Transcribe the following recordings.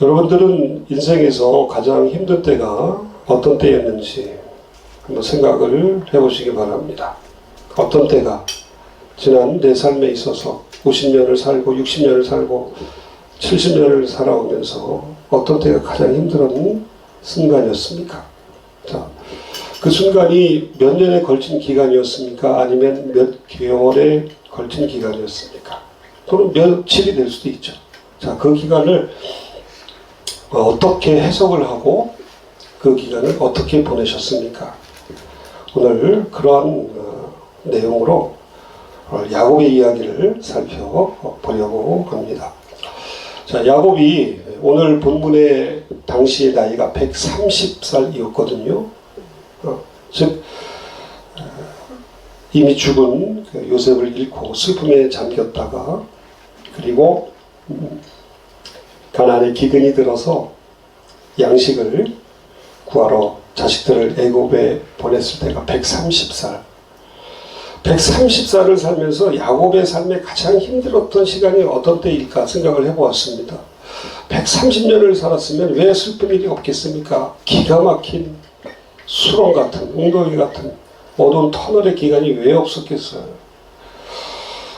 여러분들은 인생에서 가장 힘든 때가 어떤 때였는지 한번 생각을 해보시기 바랍니다. 어떤 때가 지난 내 삶에 있어서 50년을 살고 60년을 살고 70년을 살아오면서 어떤 때가 가장 힘들었는 순간이었습니까? 자, 그 순간이 몇 년에 걸친 기간이었습니까? 아니면 몇 개월에 걸친 기간이었습니까? 또는 며칠이 될 수도 있죠. 자, 그 기간을 어떻게 해석을 하고 그 기간을 어떻게 보내셨습니까? 오늘 그러한 내용으로 야곱의 이야기를 살펴보려고 합니다. 자, 야곱이 오늘 본문의 당시의 나이가 130살이었거든요. 즉 이미 죽은 요셉을 잃고 슬픔에 잠겼다가 그리고 가나안에 기근이 들어서 양식을 구하러 자식들을 애굽에 보냈을 때가 130살. 130살을 살면서 야곱의 삶에 가장 힘들었던 시간이 어떤 때일까 생각을 해보았습니다. 130년을 살았으면 왜 슬픈 일이 없겠습니까? 기가 막힌 수렁 같은, 웅덩이 같은 어두운 터널의 기간이 왜 없었겠어요?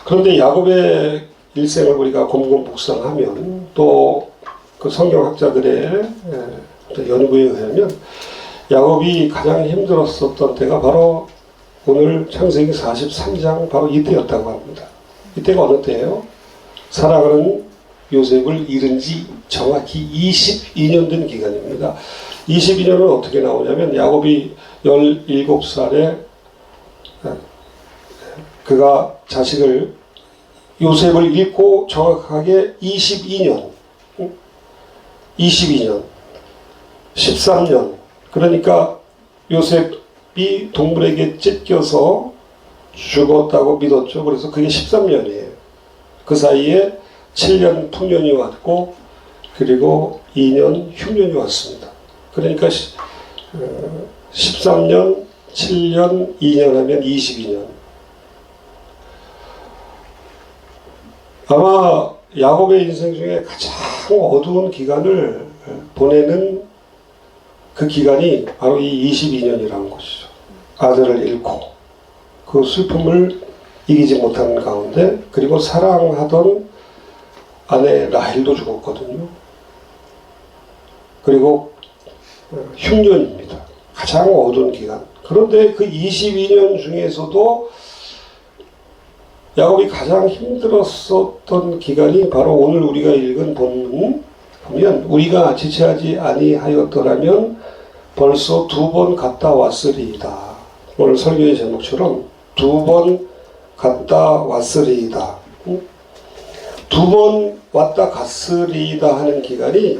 그런데 야곱의 일생을 우리가 곰곰 묵상하면 또 그 성경학자들의 연구에 의하면 야곱이 가장 힘들었었던 때가 바로 오늘 창세기 43장 바로 이때였다고 합니다. 이때가 어느 때예요? 사랑하는 요셉을 잃은 지 정확히 22년 된 기간입니다. 22년은 어떻게 나오냐면 야곱이 17살에 그가 자식을 요셉을 잃고 정확하게 22년 13년 그러니까 요셉이 동물에게 찢겨서 죽었다고 믿었죠. 그래서 그게 13년이에요. 그 사이에 7년 풍년이 왔고 그리고 2년 흉년이 왔습니다. 그러니까 13년, 7년, 2년 하면 22년. 아마 야곱의 인생 중에 가장 어두운 기간을 보내는 그 기간이 바로 이 22년이라는 것이죠. 아들을 잃고 그 슬픔을 이기지 못하는 가운데 그리고 사랑하던 아내 라헬도 죽었거든요. 그리고 흉년입니다. 가장 어두운 기간. 그런데 그 22년 중에서도 야곱이 가장 힘들었었던 기간이 바로 오늘 우리가 읽은 본문 보면 우리가 지체하지 아니하였더라면 벌써 2번 갔다 왔으리이다. 오늘 설교의 제목처럼 2번 갔다 왔으리이다. 2번 왔다 갔으리이다 하는 기간이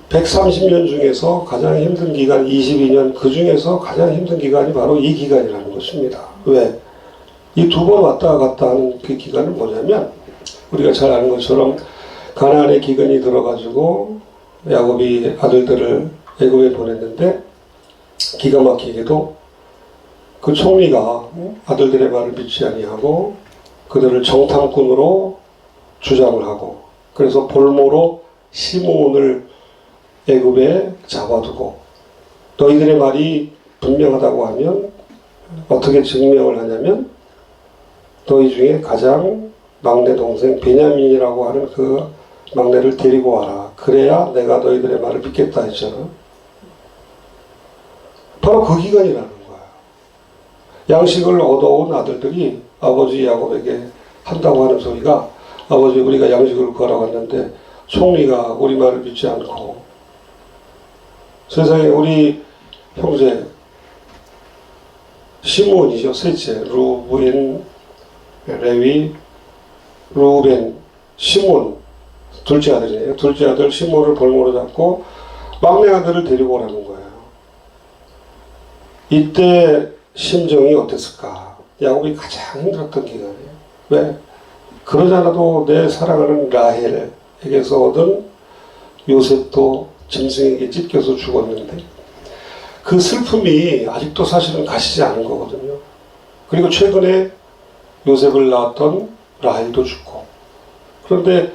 130년 중에서 가장 힘든 기간 22년 그 중에서 가장 힘든 기간이 바로 이 기간이라는 것입니다. 왜? 이 2번 왔다 갔다 하는 그 기간은 뭐냐면 우리가 잘 아는 것처럼 가나안에 기근이 들어가지고 야곱이 아들들을 애굽에 보냈는데 기가 막히게도 그 총리가 아들들의 말을 믿지 아니하고 그들을 정탐꾼으로 주장을 하고 그래서 볼모로 시므온을 애굽에 잡아두고 너희들의 말이 분명하다고 하면 어떻게 증명을 하냐면 너희 중에 가장 막내 동생 베냐민이라고 하는 그 막내를 데리고 와라. 그래야 내가 너희들의 말을 믿겠다 했잖아. 바로 그 기간이라는 거야. 양식을 얻어온 아들들이 아버지 야곱에게 한다고 하는 소리가 아버지 우리가 양식을 구하러 갔는데 총리가 우리 말을 믿지 않고 세상에 우리 형제 시므온이죠. 셋째 루벤 레위 루벤 시므온 둘째 아들이에요. 둘째 아들 시므온을 볼모로 잡고 막내 아들을 데리고 오라는 거예요. 이때 심정이 어땠을까? 야곱이 가장 힘들었던 기간이에요. 왜? 그러지 않아도 내 사랑하는 라헬에게서 얻은 요셉도 짐승에게 찢겨서 죽었는데 그 슬픔이 아직도 사실은 가시지 않은 거거든요. 그리고 최근에 요셉을 낳았던 라헬도 죽고 그런데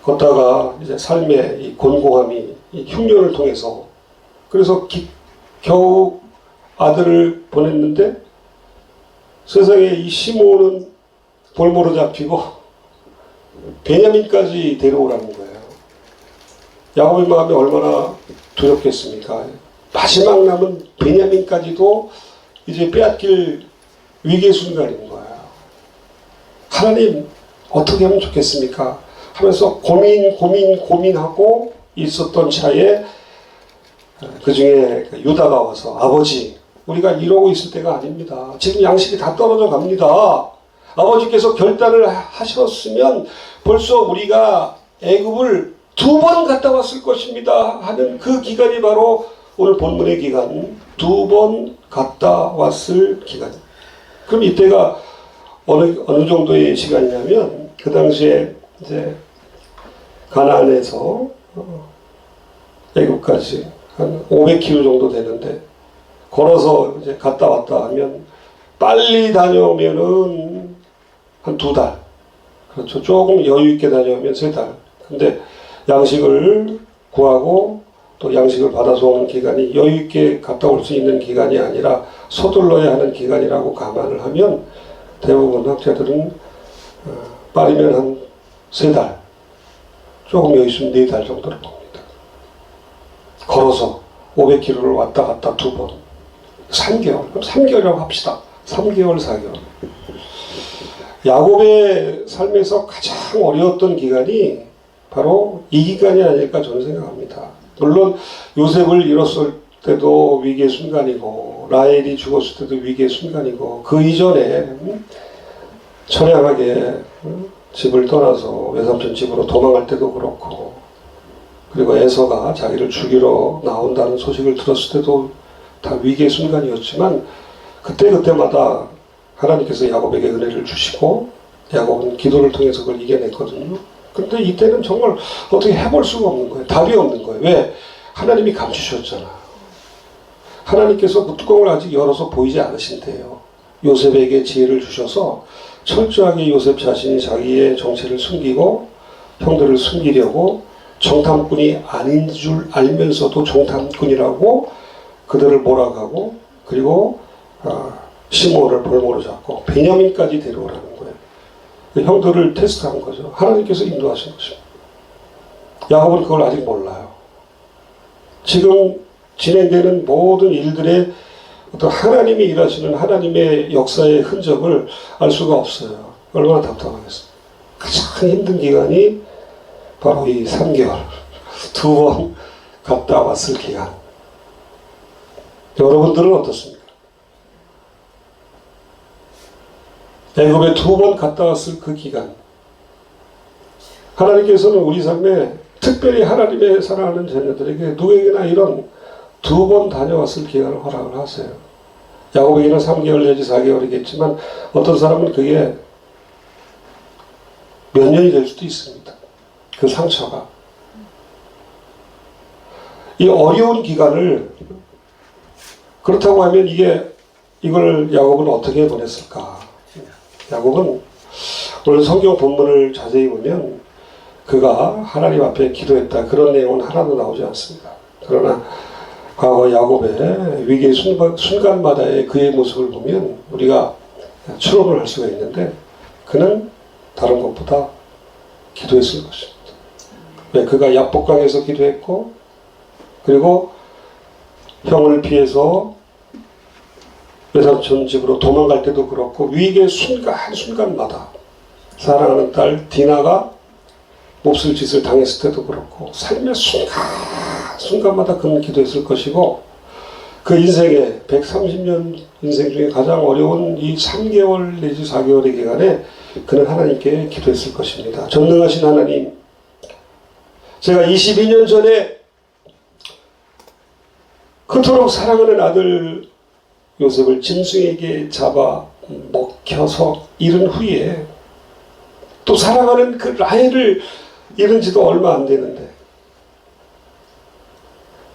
걷다가 이제 삶의 이 곤고함이 이 흉년을 통해서 그래서 겨우 아들을 보냈는데 세상에 이 시므온은 볼모로 잡히고 베냐민까지 데려오라는 거예요. 야곱의 마음이 얼마나 두렵겠습니까? 마지막 남은 베냐민까지도 이제 빼앗길 위기의 순간인 거예요. 하나님 어떻게 하면 좋겠습니까? 하면서 고민하고 있었던 차에 그 중에 유다가 와서 아버지 우리가 이러고 있을 때가 아닙니다. 지금 양식이 다 떨어져 갑니다. 아버지께서 결단을 하셨으면 벌써 우리가 애굽을 2번 갔다 왔을 것입니다 하는 그 기간이 바로 오늘 본문의 기간 2번 갔다 왔을 기간. 그럼 이때가 어느 정도의 시간이냐면 그 당시에 이제 가나안에서 애굽까지 한 500km 정도 되는데 걸어서 이제 갔다 왔다 하면 빨리 다녀오면은 한 2달. 그렇죠. 조금 여유 있게 다녀오면 3달. 근데 양식을 구하고 또 양식을 받아서 오는 기간이 여유 있게 갔다 올 수 있는 기간이 아니라 서둘러야 하는 기간이라고 감안을 하면 대부분 학자들은 빠르면 한 3달. 조금 여유 있으면 4달 정도를 봅니다. 걸어서 500km를 왔다 갔다 2번. 3개월. 그럼 3개월이라고 합시다. 3개월, 4개월. 야곱의 삶에서 가장 어려웠던 기간이 바로 이 기간이 아닐까 저는 생각합니다. 물론 요셉을 잃었을 때도 위기의 순간이고 라헬이 죽었을 때도 위기의 순간이고 그 이전에 처량하게 집을 떠나서 외삼촌 집으로 도망갈 때도 그렇고 그리고 에서가 자기를 죽이러 나온다는 소식을 들었을 때도 다 위기의 순간이었지만 그때마다 하나님께서 야곱에게 은혜를 주시고 야곱은 기도를 통해서 그걸 이겨냈거든요. 근데 이때는 정말 어떻게 해볼 수가 없는 거예요. 답이 없는 거예요. 왜? 하나님이 감추셨잖아. 하나님께서 그 뚜껑을 아직 열어서 보이지 않으신대요. 요셉에게 지혜를 주셔서 철저하게 요셉 자신이 자기의 정체를 숨기고 형들을 숨기려고 정탐꾼이 아닌 줄 알면서도 정탐꾼이라고 그들을 몰아가고 그리고 시므온을 볼모로 잡고 베냐민까지 데려오라는 거예요. 형들을 테스트한 거죠. 하나님께서 인도하신 것입니다. 야곱은 그걸 아직 몰라요. 지금 진행되는 모든 일들의 어떤 하나님이 일하시는 하나님의 역사의 흔적을 알 수가 없어요. 얼마나 답답하겠어요. 가장 힘든 기간이 바로 이 3개월 2번 갔다 왔을 기간. 여러분들은 어떻습니까? 애굽에 2번 갔다 왔을 그 기간. 하나님께서는 우리 삶에 특별히 하나님의 사랑하는 자녀들에게 누구에게나 이런 2번 다녀왔을 기간을 허락을 하세요. 야곱에게는 3개월 내지 4개월이겠지만 어떤 사람은 그게 몇 년이 될 수도 있습니다. 그 상처가. 이 어려운 기간을 그렇다고 하면 이걸 야곱은 어떻게 보냈을까? 야곱은 오늘 성경 본문을 자세히 보면 그가 하나님 앞에 기도했다. 그런 내용은 하나도 나오지 않습니다. 그러나 과거 야곱의 위기의 순간마다의 그의 모습을 보면 우리가 추론을 할 수가 있는데 그는 다른 것보다 기도했을 것입니다. 왜? 그가 야복강에서 기도했고 그리고 형을 피해서 외삼촌 집으로 도망갈 때도 그렇고 위기의 순간마다 사랑하는 딸 디나가 몹쓸 짓을 당했을 때도 그렇고 삶의 순간마다 그는 기도했을 것이고 그 인생의 130년 인생 중에 가장 어려운 이 3개월 내지 4개월의 기간에 그는 하나님께 기도했을 것입니다. 전능하신 하나님, 제가 22년 전에 그토록 사랑하는 아들 요셉을 짐승에게 잡아 먹혀서 잃은 후에 또 사랑하는 그 라헬을 잃은 지도 얼마 안 되는데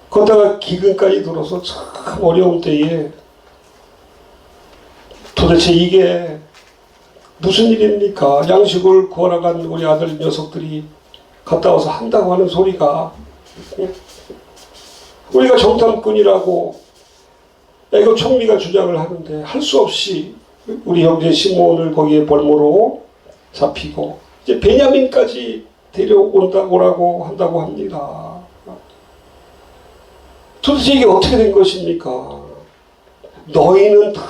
거기다가 기근까지 들어서 참 어려운 때에 도대체 이게 무슨 일입니까? 양식을 구하러 간 우리 아들 녀석들이 갔다 와서 한다고 하는 소리가, 우리가 정탐꾼이라고 애굽 총리가 주장을 하는데 할 수 없이 우리 형제 시몬을 거기에 볼모로 잡히고 이제 베냐민까지 데려오라고 한다고 합니다. 도대체 이게 어떻게 된 것입니까? 너희는 다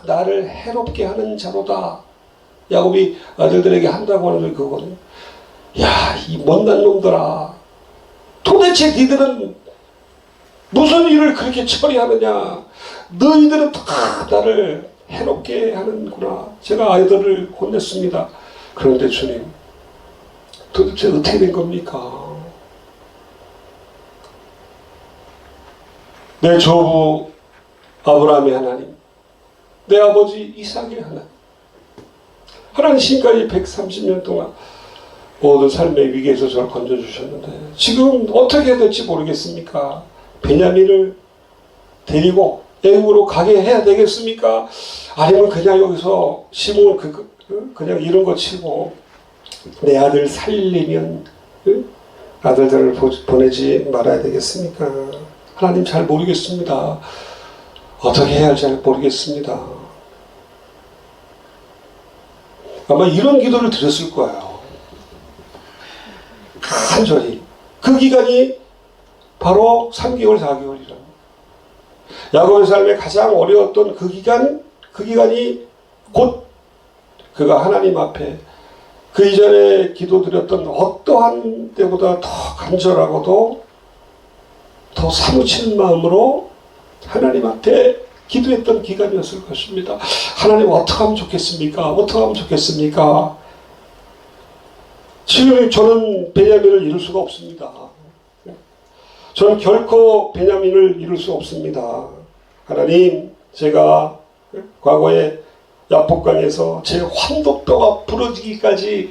나를 해롭게 하는 자로다. 야곱이 아들들에게 한다고 하는 그거는, 야, 이 못난 놈들아, 도대체 니들은 무슨 일을 그렇게 처리하느냐? 너희들은 다 나를 해롭게 하는구나. 제가 아이들을 혼냈습니다. 그런데 주님, 도대체 어떻게 된 겁니까? 내 조부 아브라함의 하나님, 내 아버지 이삭의 하나님, 하나님 지금까지 130년 동안 모든 삶의 위기에서 저를 건져주셨는데 지금 어떻게 해야 될지 모르겠습니까? 베냐민을 데리고 애굽으로 가게 해야 되겠습니까? 아니면 그냥 여기서 시몬 그냥 이런 거 치고 내 아들 살리면 아들들을 보내지 말아야 되겠습니까? 하나님 잘 모르겠습니다. 어떻게 해야 할지 잘 모르겠습니다. 아마 이런 기도를 드렸을 거예요. 간절히. 그 기간이 바로 3개월, 4개월이라. 야곱의 삶에 가장 어려웠던 그 기간이 곧 그가 하나님 앞에 그 이전에 기도드렸던 어떠한 때보다 더 간절하고도 더 사무치는 마음으로 하나님 앞에 기도했던 기간이었을 것입니다. 하나님 어떻게 하면 좋겠습니까? 어떻게 하면 좋겠습니까? 지금 저는 베냐민을 이룰 수가 없습니다. 저는 결코 베냐민을 이룰 수 없습니다. 하나님, 제가 과거에 야복강에서 제 환도뼈가 부러지기까지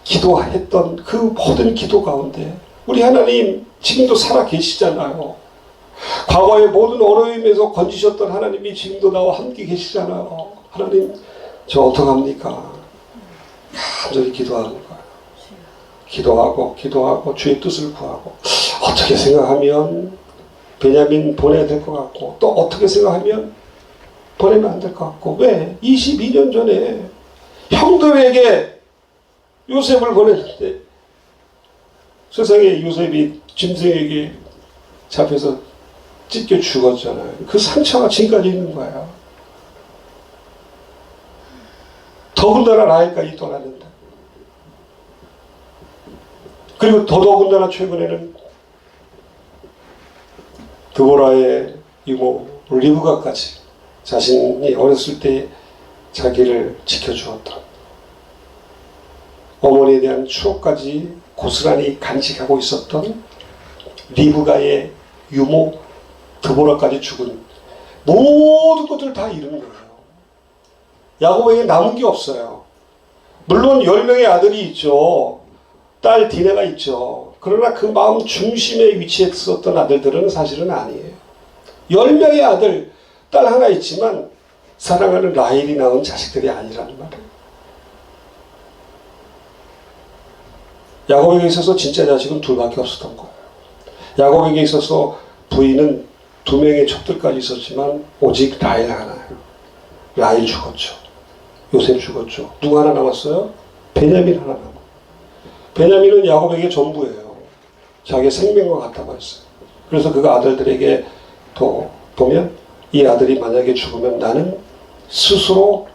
기도했던 그 모든 기도 가운데 우리 하나님 지금도 살아 계시잖아요. 과거의 모든 어려움에서 건지셨던 하나님이 지금도 나와 함께 계시잖아요. 하나님, 저 어떡합니까? 간절히 기도하는 거예요. 기도하고 주의 뜻을 구하고 어떻게 생각하면 베냐민 보내야 될 것 같고 또 어떻게 생각하면 보내면 안 될 것 같고. 왜? 22년 전에 형들에게 요셉을 보냈는데 세상에 요셉이 짐승에게 잡혀서 찢겨 죽었잖아요. 그 상처가 지금까지 있는 거예요. 더군다나 라헬까지 떠났는데, 그리고 더더군다나 최근에는 드보라의 이모 리브가까지 자신이 어렸을 때 자기를 지켜주었던 어머니에 대한 추억까지 고스란히 간직하고 있었던 리브가의 유모 드보라까지 죽은 모든 것들을 다 잃은 거예요. 야곱에게 남은 게 없어요. 물론 10명의 아들이 있죠. 딸 디네가 있죠. 그러나 그 마음 중심에 위치했었던 아들들은 사실은 아니에요. 10명의 아들, 딸 하나 있지만 사랑하는 라헬이 낳은 자식들이 아니라는 말이에요. 야곱에게 있어서 진짜 자식은 둘밖에 없었던 거예요. 야곱에게 있어서 부인은 2명의 첩들까지 있었지만 오직 라헬 하나예요. 라헬 죽었죠. 요셉 죽었죠. 누구 하나 남았어요? 베냐민 하나 남았어요. 베냐민은 야곱에게 전부예요. 자기의 생명과 같다고 했어요. 그래서 그가 아들들에게 또 보면 이 아들이 만약에 죽으면 나는 스스로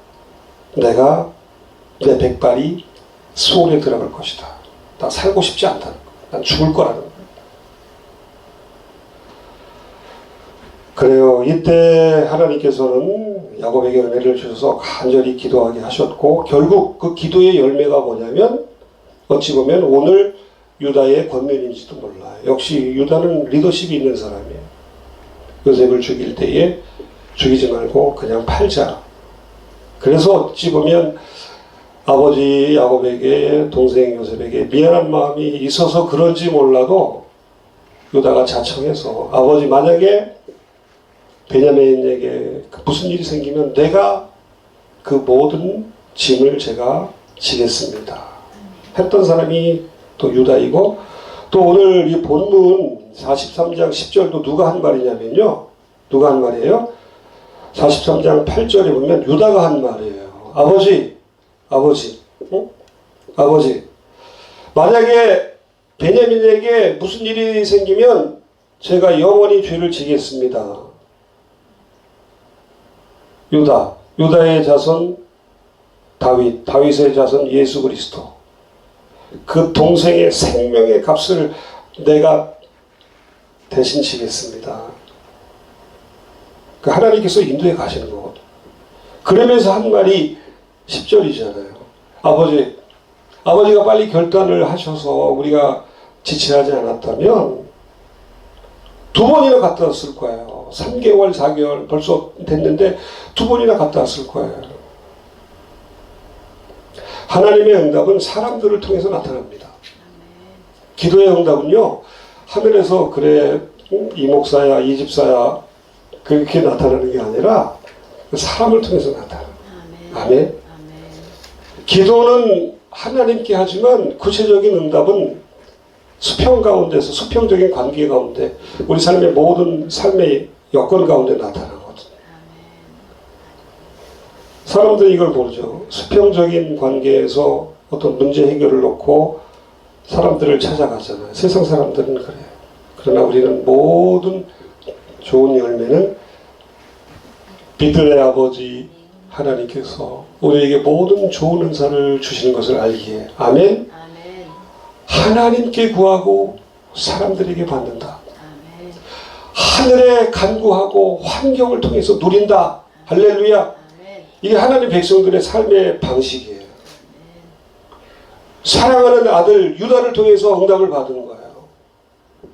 내가 내 백발이 수월에 들어갈 것이다. 나 살고 싶지 않다는 거예요. 난 죽을 거라는 거예요. 그래요. 이때 하나님께서는 야곱에게 은혜를 주셔서 간절히 기도하게 하셨고 결국 그 기도의 열매가 뭐냐면 어찌 보면 오늘 유다의 권면인지도 몰라요. 역시 유다는 리더십이 있는 사람이에요. 요셉을 죽일 때에 죽이지 말고 그냥 팔자. 그래서 어찌 보면 아버지 야곱에게 동생 요셉에게 미안한 마음이 있어서 그런지 몰라도 유다가 자청해서 아버지 만약에 베냐민에게 무슨 일이 생기면 내가 그 모든 짐을 제가 지겠습니다 했던 사람이 또 유다이고, 또 오늘 이 본문 43장 10절도 누가 한 말이냐면요. 누가 한 말이에요? 43장 8절에 보면 유다가 한 말이에요. 아버지, 아버지. 만약에 베냐민에게 무슨 일이 생기면 제가 영원히 죄를 지겠습니다. 유다의 자손 다윗의 자손 예수 그리스도. 그 동생의 생명의 값을 내가 대신 지겠습니다. 그 하나님께서 인도해 가시는 거거든요. 그러면서 한 말이 10절이잖아요. 아버지가 빨리 결단을 하셔서 우리가 지체하지 않았다면 2번이나 갔다 왔을 거예요. 3개월, 4개월 벌써 됐는데 2번이나 갔다 왔을 거예요. 하나님의 응답은 사람들을 통해서 나타납니다. 기도의 응답은요, 하늘에서 그래 이 목사야 이 집사야 그렇게 나타나는 게 아니라 사람을 통해서 나타나요. 아멘. 기도는 하나님께 하지만 구체적인 응답은 수평 가운데서 수평적인 관계 가운데 우리 삶의 모든 삶의 여건 가운데 나타나거든요. 사람들이 이걸 모르죠. 수평적인 관계에서 어떤 문제 해결을 놓고 사람들을 찾아가잖아요. 세상 사람들은 그래요. 그러나 우리는 모든 좋은 열매는 믿음의 아버지 하나님께서 우리에게 모든 좋은 은사를 주시는 것을 알기에 아멘. 하나님께 구하고 사람들에게 받는다. 하늘에 간구하고 환경을 통해서 누린다. 할렐루야. 이게 하나님 백성들의 삶의 방식이에요. 사랑하는 아들 유다를 통해서 응답을 받은 거예요.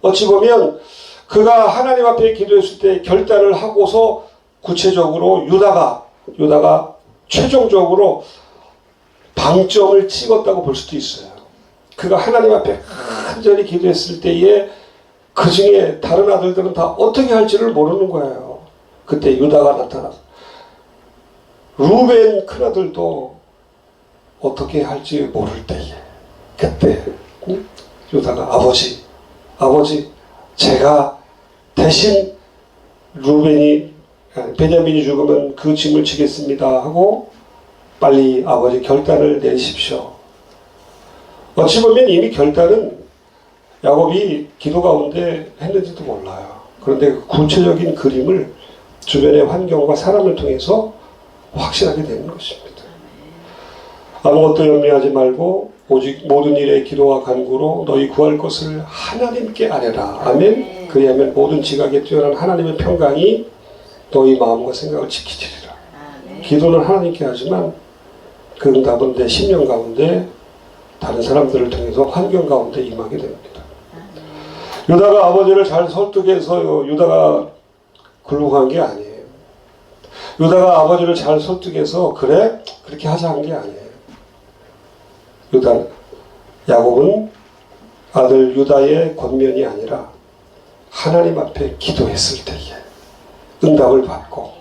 어찌 보면 그가 하나님 앞에 기도했을 때 결단을 하고서 구체적으로 유다가 최종적으로 방점을 찍었다고 볼 수도 있어요. 그가 하나님 앞에 간절히 기도했을 때에 그 중에 다른 아들들은 다 어떻게 할지를 모르는 거예요. 그때 유다가 나타나서 루벤 큰아들도 어떻게 할지 모를 때에 그때 유다가 아버지 제가 대신 베냐민이 죽으면 그 짐을 지겠습니다 하고 빨리 아버지 결단을 내리십시오. 어찌 보면 이미 결단은 야곱이 기도 가운데 했는지도 몰라요. 그런데 그 구체적인 그림을 주변의 환경과 사람을 통해서 확실하게 되는 것입니다. 아무것도 염려하지 말고 오직 모든 일에 기도와 간구로 너희 구할 것을 하나님께 아뢰라. 아멘. 그리하면 모든 지각에 뛰어난 하나님의 평강이 너희 마음과 생각을 지키시리라. 기도는 하나님께 하지만 그 응답은 내 심령 가운데 다른 사람들을 통해서 환경 가운데 임하게 됩니다. 유다가 아버지를 잘 설득해서 유다가 굴복한 게 아니에요. 유다가 아버지를 잘 설득해서 그래? 그렇게 하자 한 게 아니에요. 야곱은 아들 유다의 권면이 아니라 하나님 앞에 기도했을 때에 응답을 받고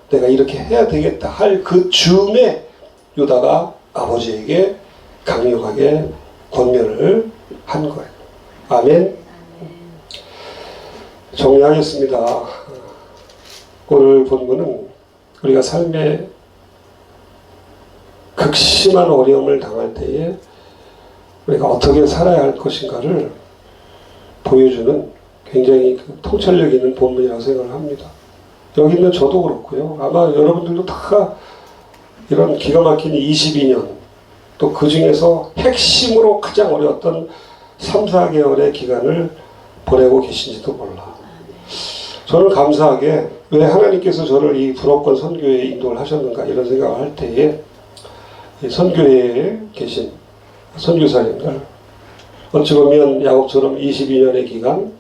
내가 이렇게 해야 되겠다 할 그 즈음에 유다가 아버지에게 강력하게 권면을 한 거예요. 아멘. 정리하겠습니다. 오늘 본문은 우리가 삶에 극심한 어려움을 당할 때에 우리가 어떻게 살아야 할 것인가를 보여주는 굉장히 통찰력 있는 본문이라고 생각을 합니다. 여기 있는 저도 그렇고요. 아마 여러분들도 다 이런 기가 막힌 22년 또 그 중에서 핵심으로 가장 어려웠던 3, 4개월의 기간을 보내고 계신지도 몰라. 저는 감사하게 왜 하나님께서 저를 이 불업권 선교에 인도를 하셨는가 이런 생각을 할 때에 선교회에 계신 선교사님들 어찌 보면 야곱처럼 22년의 기간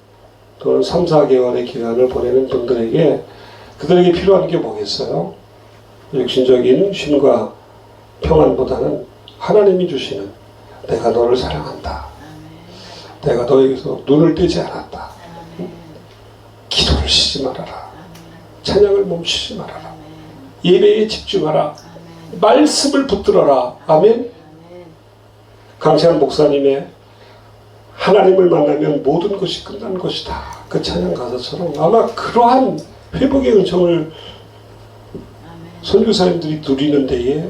또는 3, 4개월의 기간을 보내는 분들에게 그들에게 필요한 게 뭐겠어요? 육신적인 쉼과 평안보다는 하나님이 주시는 내가 너를 사랑한다. 내가 너에게서 눈을 떼지 않았다. 기도를 쉬지 말아라. 찬양을 멈추지 말아라. 예배에 집중하라. 말씀을 붙들어라. 아멘. 강세한 목사님의 하나님을 만나면 모든 것이 끝난 것이다. 그 찬양 가사처럼 아마 그러한 회복의 은총을 선교사님들이 누리는 데에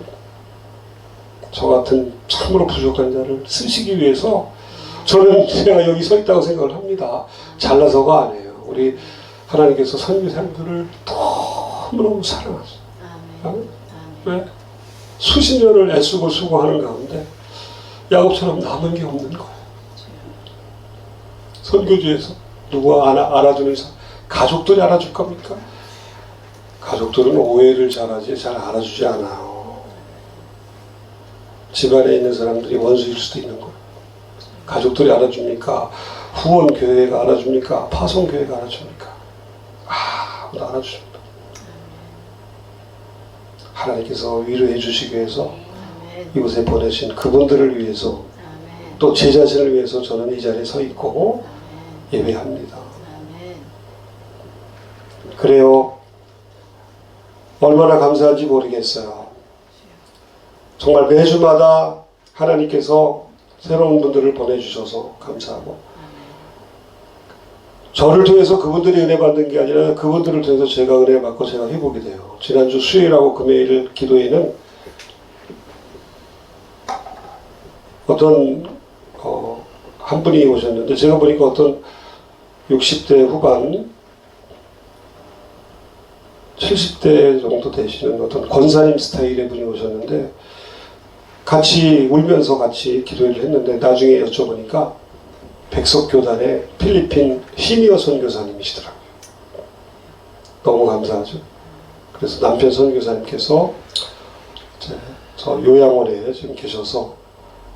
저 같은 참으로 부족한 자를 쓰시기 위해서 저는 제가 여기 서 있다고 생각을 합니다. 잘나서가 아니에요. 우리 하나님께서 선교사님들을 너무너무 사랑하세요. 왜? 수십 년을 애쓰고 수고하는 가운데 야곱처럼 남은 게 없는 거예요. 선교지에서 누가 알아주는 사람, 가족들이 알아줄 겁니까? 가족들은 오해를 잘하지 잘 알아주지 않아요. 집안에 있는 사람들이 원수일 수도 있는 거예요. 가족들이 알아줍니까? 후원교회가 알아줍니까? 파송교회가 알아줍니까? 아무도 알아주십니다. 하나님께서 위로해 주시기 위해서 이곳에 보내신 그분들을 위해서 또 제 자신을 위해서 저는 이 자리에 서 있고 예배합니다. 그래요. 얼마나 감사한지 모르겠어요. 정말 매주마다 하나님께서 새로운 분들을 보내주셔서 감사하고 저를 통해서 그분들이 은혜 받는 게 아니라 그분들을 통해서 제가 은혜 받고 제가 회복이 돼요. 지난주 수요일하고 금요일 기도회는 어떤 한 분이 오셨는데 제가 보니까 어떤 60대 후반 70대 정도 되시는 어떤 권사님 스타일의 분이 오셨는데 같이 울면서 같이 기도를 했는데 나중에 여쭤보니까 백석교단의 필리핀 시니어 선교사님이시더라고요. 너무 감사하죠. 그래서 남편 선교사님께서 저 요양원에 지금 계셔서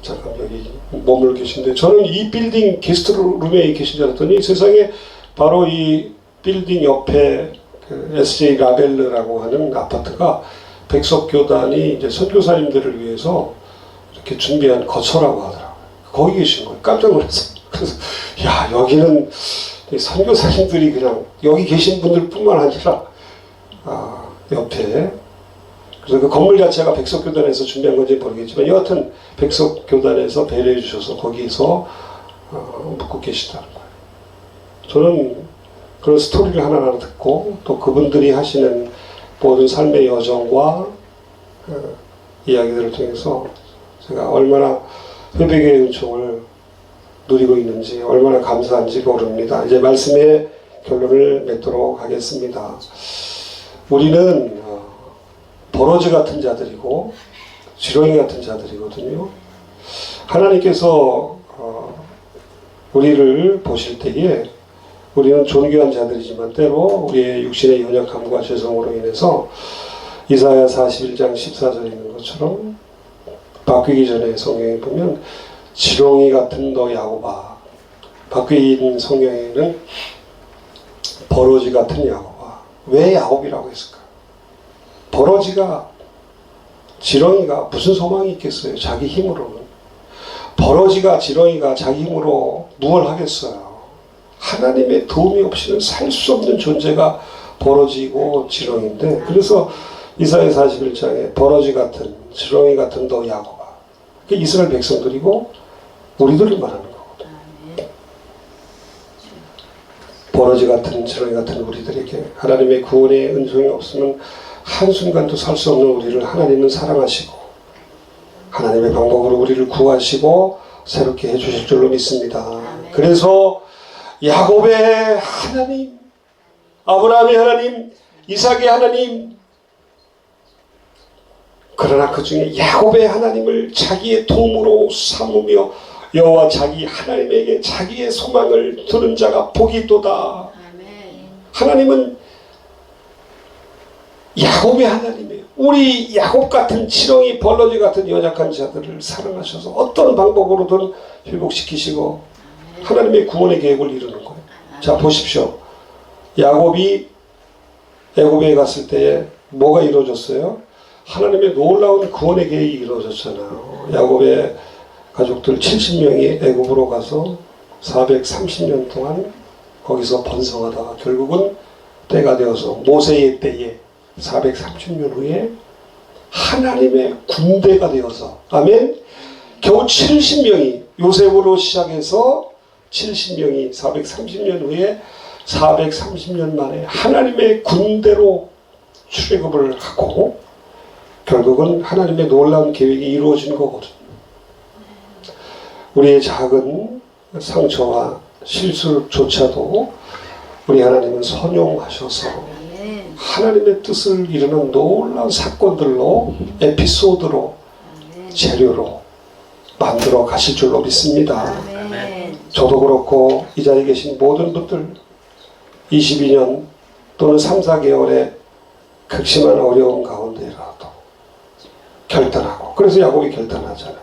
잠깐 여기 머물러 계신데 저는 이 빌딩 게스트룸에 계신 줄 알았더니 세상에 바로 이 빌딩 옆에 그 SJ 라벨르라고 하는 아파트가 백석교단이 이제 선교사님들을 위해서 이렇게 준비한 거처라고 하더라고요. 거기 계신 거예요. 깜짝 놀랐어요. 그래서 야 여기는 선교사님들이 그냥 여기 계신 분들뿐만 아니라 옆에 그래서 그 건물 자체가 백석교단에서 준비한 건지 모르겠지만 여하튼 백석교단에서 배려해 주셔서 거기서 묵고 계시다는 거예요. 저는 그런 스토리를 하나하나 듣고 또 그분들이 하시는 모든 삶의 여정과 이야기들을 통해서 제가 얼마나 회복의 은총을 누리고 있는지 얼마나 감사한지 모릅니다. 이제 말씀의 결론을 맺도록 하겠습니다. 우리는 버러지 같은 자들이고 지렁이 같은 자들이거든요. 하나님께서 우리를 보실 때에 우리는 존귀한 자들이지만 때로 우리의 육신의 연약함과 죄성으로 인해서 이사야 41장 14절에 있는 것처럼 바뀌기 전에 성경에 보면 지렁이 같은 너 야곱아, 바뀐 성경에는 버러지 같은 야곱아. 왜 야곱이라고 했을까? 버러지가 지렁이가 무슨 소망이 있겠어요? 자기 힘으로는. 버러지가 지렁이가 자기 힘으로 무엇을 하겠어요? 하나님의 도움이 없이는 살 수 없는 존재가 버러지고 지렁이인데 그래서 이사야 41장에 버러지 같은 지렁이 같은 너 야곱아. 이스라엘 백성들이고 우리들을 말하는 거거든요. 버러지 같은 지렁이 같은 우리들에게 하나님의 구원의 은총이 없으면 한순간도 살 수 없는 우리를 하나님은 사랑하시고 하나님의 방법으로 우리를 구하시고 새롭게 해주실 줄로 믿습니다. 그래서 야곱의 하나님, 아브라함의 하나님, 이삭의 하나님, 그러나 그 중에 야곱의 하나님을 자기의 도움으로 삼으며 여호와 자기 하나님에게 자기의 소망을 두는 자가 복이 있도다. 하나님은 야곱의 하나님이에요. 우리 야곱 같은 지렁이 벌러지 같은 연약한 자들을 사랑하셔서 어떤 방법으로든 회복시키시고 하나님의 구원의 계획을 이루는 거예요. 자 보십시오. 야곱이 애굽에 갔을 때에 뭐가 이루어졌어요? 하나님의 놀라운 구원의 계획이 이루어졌잖아요. 야곱의 가족들 70명이 애굽으로 가서 430년 동안 거기서 번성하다가 결국은 때가 되어서 모세의 때에 430년 후에 하나님의 군대가 되어서 아멘. 겨우 70명이 요셉으로 시작해서 470명이 430년 후에 430년 만에 하나님의 군대로 출애굽을 하고 결국은 하나님의 놀라운 계획이 이루어진 거거든요. 우리의 작은 상처와 실수조차도 우리 하나님은 선용하셔서 하나님의 뜻을 이루는 놀라운 사건들로 에피소드로 재료로 만들어 가실 줄로 믿습니다. 저도 그렇고 이 자리에 계신 모든 분들 22년 또는 3, 4개월의 극심한 어려움 가운데라도 결단하고, 그래서 야곱이 결단하잖아요.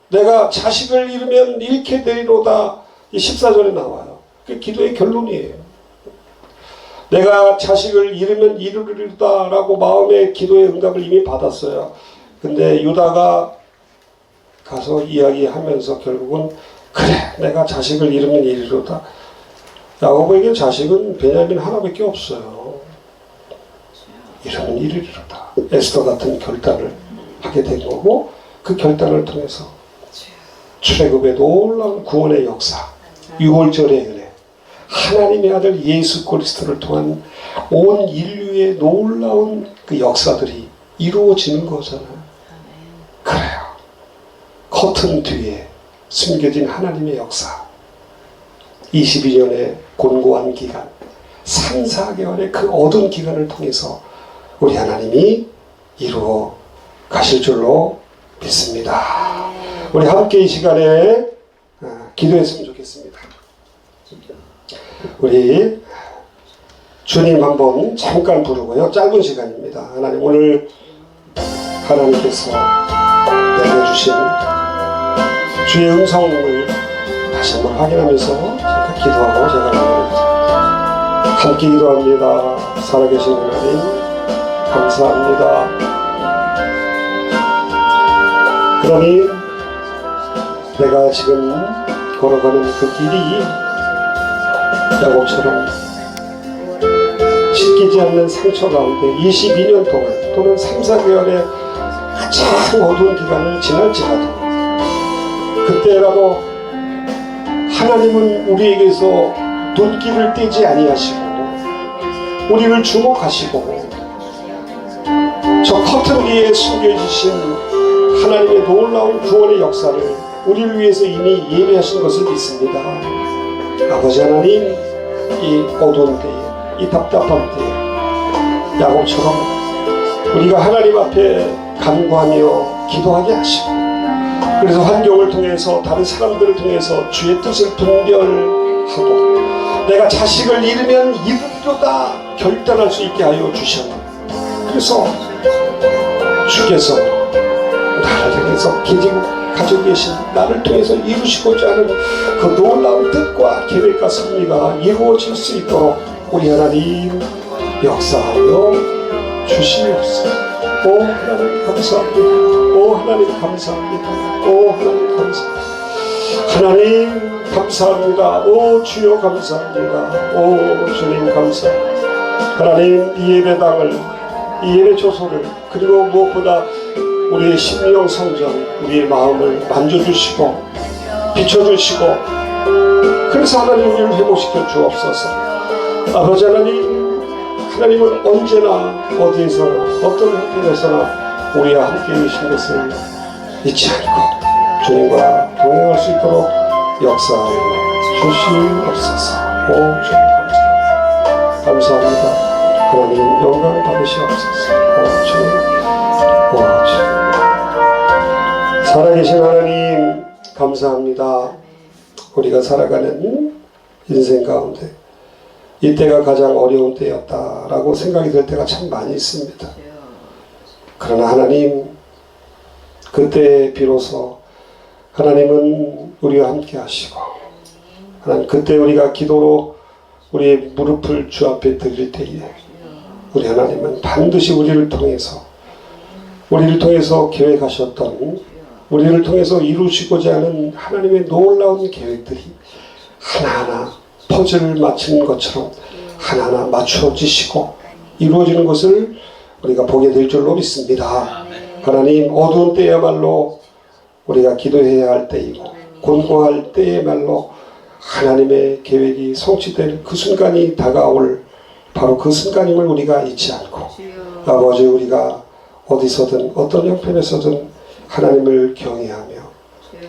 내가 자식을 잃으면 잃게 되리로다. 이 14절에 나와요. 그게 기도의 결론이에요. 내가 자식을 잃으면 이르리로다 라고 마음의 기도의 응답을 이미 받았어요. 근데 유다가 가서 이야기하면서 결국은 그래 내가 자식을 잃으면 이르리로다. 야곱에게 자식은 베냐민 하나밖에 없어요. 이러면 이르리로다. 에스더 같은 결단을 하게 된 거고, 그 결단을 통해서 출애굽의 놀라운 구원의 역사, 유월절의 은혜, 하나님의 아들 예수 그리스도를 통한 온 인류의 놀라운 그 역사들이 이루어지는 거잖아요. 그래요. 커튼 뒤에 숨겨진 하나님의 역사, 22년의 곤고한 기간, 3, 4개월의 그 어두운 기간을 통해서 우리 하나님이 이루어 가실 줄로 믿습니다. 우리 함께 이 시간에 기도했으면 좋겠습니다. 우리 주님 한번 잠깐 부르고요. 짧은 시간입니다. 하나님, 오늘 하나님께서 내려주신 주의 음성을 다시 한번 확인하면서 잠깐 기도하고 제가 마무리합니다. 함께 기도합니다. 살아계신 하나님 감사합니다. 하나님, 내가 지금 걸어가는 그 길이 야곱처럼 씻기지 않는 상처 가운데 22년 동안 또는 3, 4개월의 가장 어두운 기간을 지날지라도 그때라도 하나님은 우리에게서 눈길을 떼지 아니하시고 우리를 주목하시고 저 커튼 위에 숨겨주신 하나님의 놀라운 구원의 역사를 우리를 위해서 이미 예비하신 것을 믿습니다. 아버지 하나님, 이 어두운 때에, 이 답답한 때에 야곱처럼 우리가 하나님 앞에 간구하며 기도하게 하시고, 그래서 환경을 통해서 다른 사람들을 통해서 주의 뜻을 분별하고 내가 자식을 잃으면 이르리로다 결단할 수 있게 하여 주셨네. 그래서 주께서 나를 통해서 가지고 계신 나를 통해서 이루시고자 하는 그 놀라운 뜻과 계획과 섭리가 이루어질 수 있도록 우리 하나님 역사하여 주시옵소서. 오 하나님 감사합니다. 오 하나님 감사합니다. 오 하나님 감사합니다. 하나님 감사합니다. 오 주여 감사합니다. 오 주님 감사합니다. 하나님, 이 예배당을, 이 예배 조소를, 그리고 무엇보다 우리의 심령 성전, 우리의 마음을 만져주시고 비춰주시고, 그래서 하나님 우리를 회복시켜 주옵소서. 아버지 하나님, 하나님은 언제나 어디에서나 어떤 형편에서나 우리와 함께 계신 것을 잊지 않고 주님과 동행할 수 있도록 역사하여 주시옵소서. 오 주님 감사합니다. 감사합니다. 하나님 영광 받으시옵소서. 오 주님, 오 주님. 살아계신 하나님 감사합니다. 우리가 살아가는 인생 가운데 이때가 가장 어려운 때였다라고 생각이 들 때가 참 많이 있습니다. 그러나 하나님, 그때 비로소 하나님은 우리와 함께 하시고, 하나님 그때 우리가 기도로 우리의 무릎을 주 앞에 드릴 때에 우리 하나님은 반드시 우리를 통해서 계획하셨던, 우리를 통해서 이루시고자 하는 하나님의 놀라운 계획들이 하나하나 퍼즐을 맞추는 것처럼 하나하나 맞춰지시고 이루어지는 것을 우리가 보게 될 줄로 믿습니다. 하나님, 어두운 때야말로 우리가 기도해야 할 때이고 곤고할 때에말로 하나님의 계획이 성취될 그 순간이 다가올 바로 그 순간임을 우리가 잊지 않고 아버지 우리가 어디서든 어떤 형편에서든 하나님을 경외하며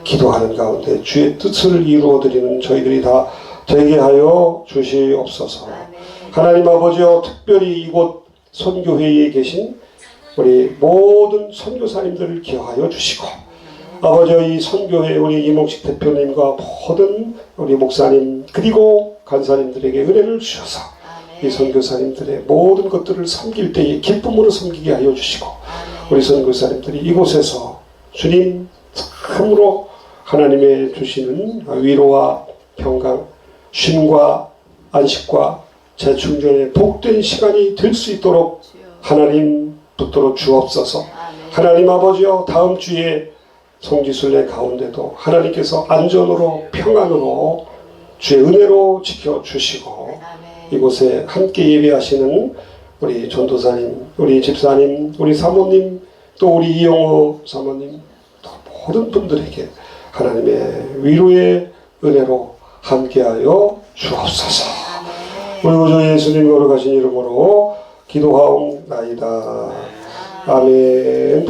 기도하는 가운데 주의 뜻을 이루어드리는 저희들이 다 되게 하여 주시옵소서. 하나님 아버지여 특별히 이곳 선교회에 계신 우리 모든 선교사님들을 기억하여 주시고 아버지 이 선교회 우리 이몽식 대표님과 모든 우리 목사님 그리고 간사님들에게 은혜를 주셔서 이 선교사님들의 모든 것들을 섬길 때에 기쁨으로 섬기게 하여 주시고 우리 선교사님들이 이곳에서 주님 참으로 하나님의 주시는 위로와 평강 쉼과 안식과 재충전의 복된 시간이 될 수 있도록 하나님 붙들어 주옵소서. 하나님 아버지여 다음 주에 성지순례 가운데도 하나님께서 안전으로 평안으로 주의 은혜로 지켜주시고 이곳에 함께 예배하시는 우리 전도사님, 우리 집사님, 우리 사모님, 또 우리 이영호 사모님, 또 모든 분들에게 하나님의 위로의 은혜로 함께하여 주옵소서. 우리 구주 예수님 거룩하신 이름으로 기도하옵나이다. 아멘.